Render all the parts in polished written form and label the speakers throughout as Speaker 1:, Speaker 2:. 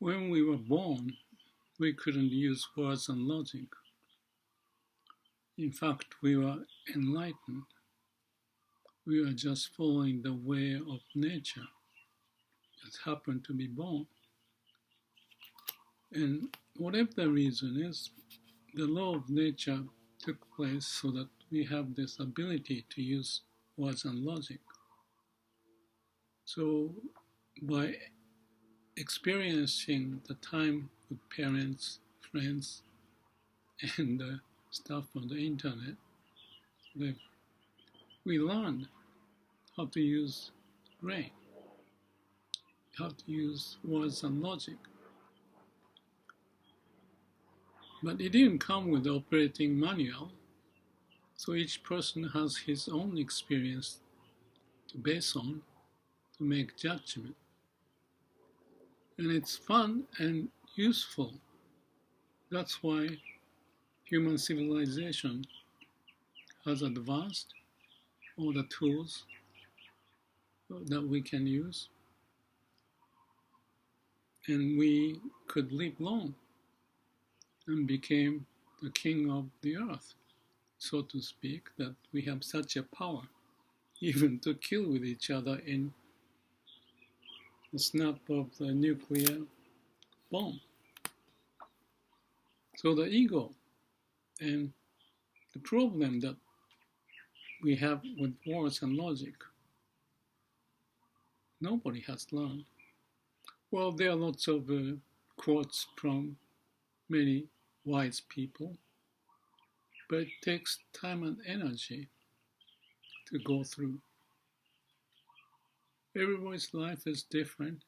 Speaker 1: When we were born, we couldn't use words and logic. In fact, we were enlightened. We were just following the way of nature, just happened to be born. And whatever the reason is, the law of nature took place so that we have this ability to use words and logic. So by experiencing the time with parents, friends, and stuff on the internet, we learned how to use brain, how to use words and logic. But it didn't come with the operating manual, so each person has his own experience to base on to make judgment. And it's fun and useful. That's why human civilization has advanced all the tools that we can use, and we could live long and became the king of the earth, so to speak, that we have such a power even to kill with each other in the snap of the nuclear bomb. So the ego and the problem that we have with words and logic, nobody has learned. Well, there are lots of quotes from many wise people, but it takes time and energy to go through. Everybody's life is different.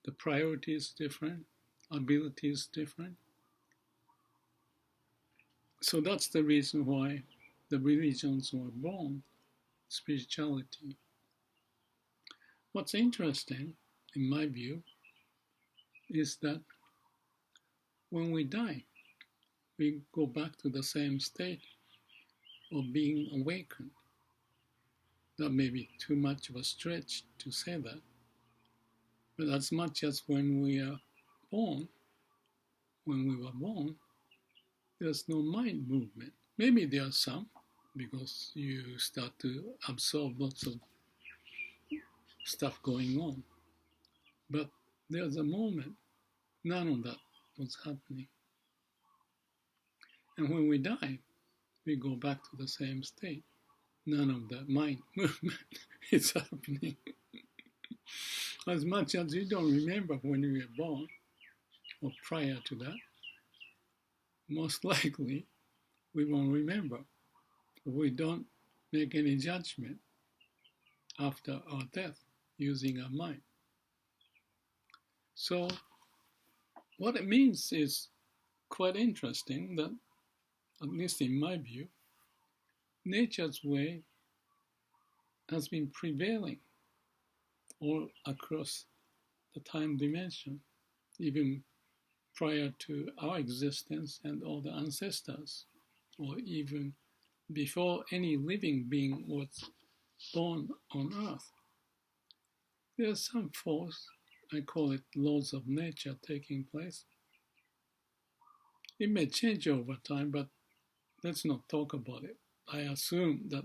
Speaker 1: The priority is different. Ability is different. So that's the reason why the religions were born, spirituality. What's interesting, in my view, is that when we die, we go back to the same state of being awakened. That may be too much of a stretch to say that, but as much as when we are born, when we were born, there's no mind movement. Maybe there are some, because you start to absorb lots of stuff going on. But there's a moment, none of that was happening. And when we die, we go back to the same state. None of the mind movement is happening. As much as you don't remember when you were born, or prior to that, most likely we won't remember. We don't make any judgment after our death using our mind. So what it means is quite interesting that, at least in my view, nature's way has been prevailing all across the time dimension, even prior to our existence and all the ancestors, or even before any living being was born on earth. There's some force, I call it laws of nature, taking place. It may change over time, but let's not talk about it. I assume that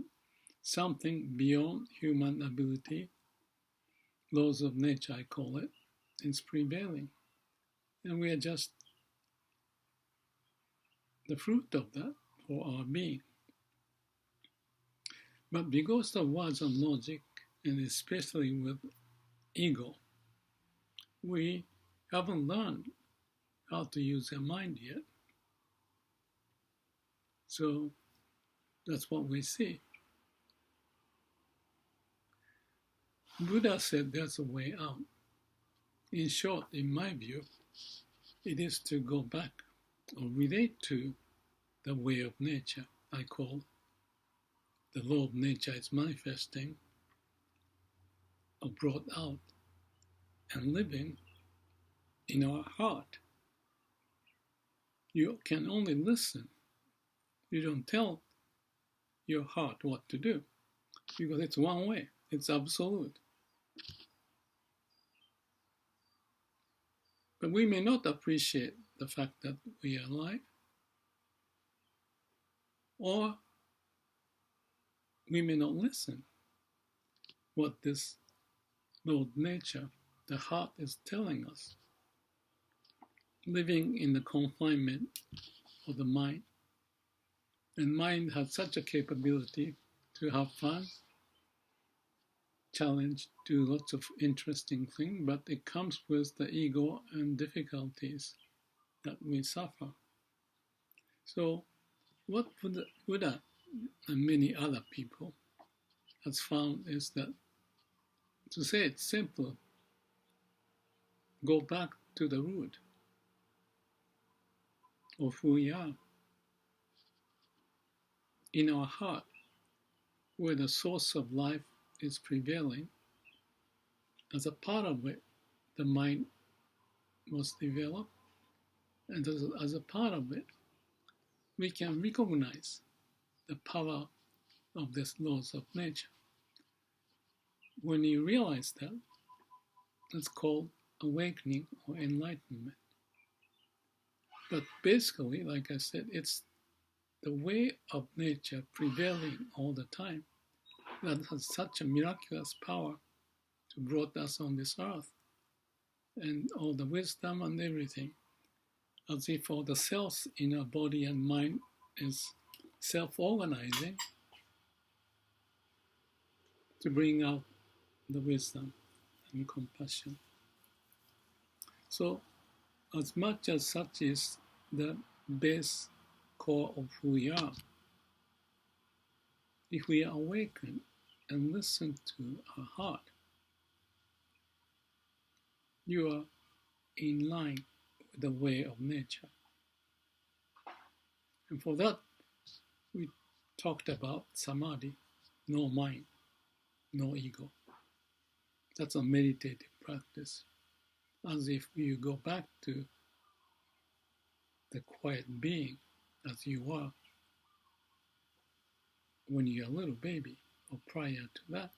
Speaker 1: something beyond human ability, laws of nature I call it, is prevailing. And we are just the fruit of that for our being. But because of words and logic, and especially with ego, we haven't learned how to use our mind yet. So that's what we see. Buddha said there's a way out. In short, in my view, it is to go back or relate to the way of nature, I call the law of nature is manifesting or brought out and living in our heart. You can only listen. You don't tell your heart what to do, because it's one way. It's absolute. But we may not appreciate the fact that we are alive, or we may not listen what this Lord Nature, the heart, is telling us. Living in the confinement of the mind, and mind has such a capability to have fun, challenge, do lots of interesting things, but it comes with the ego and difficulties that we suffer. So what Buddha and many other people has found is that, to say it simple, go back to the root of who we are, in our heart, where the source of life is prevailing. As a part of it, the mind was developed, and as a part of it, we can recognize the power of these laws of nature. When you realize that, it's called awakening or enlightenment. But basically, like I said, it's the way of nature prevailing all the time that has such a miraculous power to brought us on this earth, and all the wisdom and everything, as if all the cells in our body and mind is self-organizing to bring out the wisdom and compassion. So, as much as such is the base core of who we are, if we awaken and listen to our heart, you are in line with the way of nature. And for that, we talked about samadhi, no mind, no ego. That's a meditative practice, as if you go back to the quiet being as you are when you're a little baby or prior to that.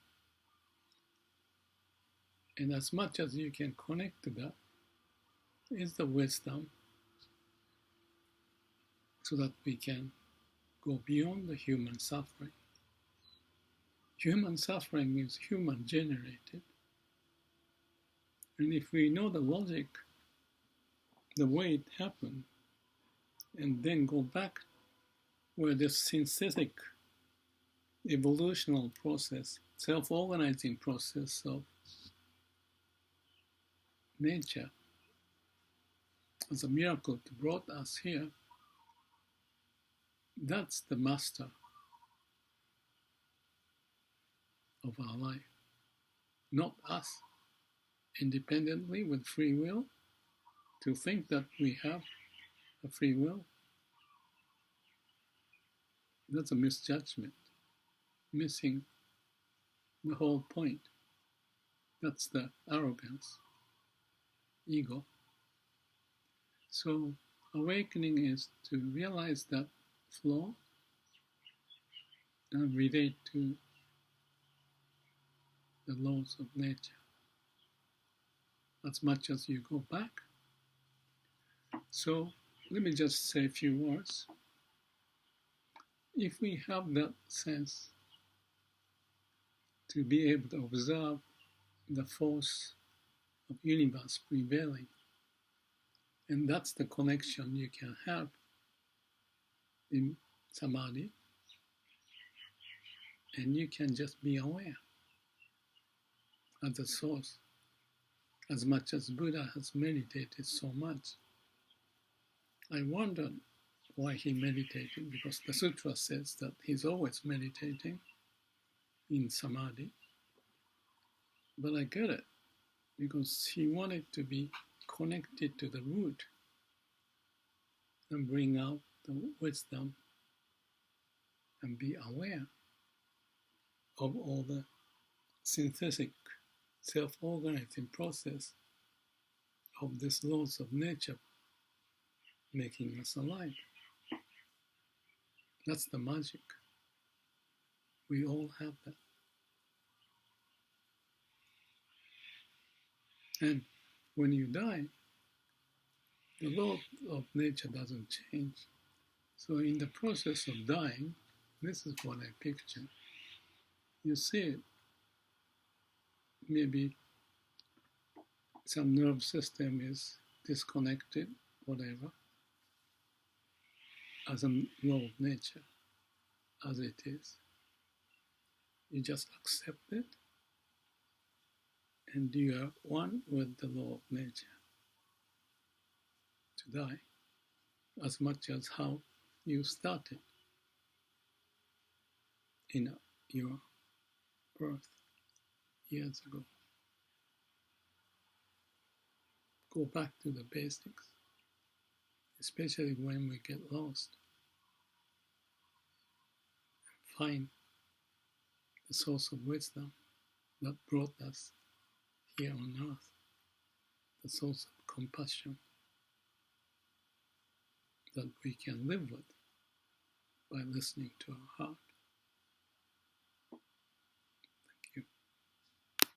Speaker 1: And as much as you can connect to that is the wisdom, so that we can go beyond the human suffering. Human suffering is human generated. And if we know the logic, the way it happened, and then go back where this synthetic evolutional process, self-organizing process of nature as a miracle that brought us here, that's the master of our life, not us, independently with free will. To think that we have a free will, that's a misjudgment, missing the whole point. That's the arrogance, ego. So awakening is to realize that flow and relate to the laws of nature as much as you go back. So let me just say a few words. If we have that sense to be able to observe the force of universe prevailing, and that's the connection you can have in samadhi, and you can just be aware at the source, as much as Buddha has meditated so much. I wondered why he meditated, because the sutra says that he's always meditating in samadhi. But I get it, because he wanted to be connected to the root and bring out the wisdom and be aware of all the synthetic self-organizing process of these laws of nature making us alive. That's the magic. We all have that. And when you die, the law of nature doesn't change. So in the process of dying, this is what I picture. You see it, maybe some nerve system is disconnected, whatever, as a law of nature, as it is. You just accept it, and you are one with the law of nature to die, as much as how you started in your birth years ago. Go back to the basics, especially when we get lost. Find the source of wisdom that brought us here on earth, the source of compassion that we can live with by listening to our heart.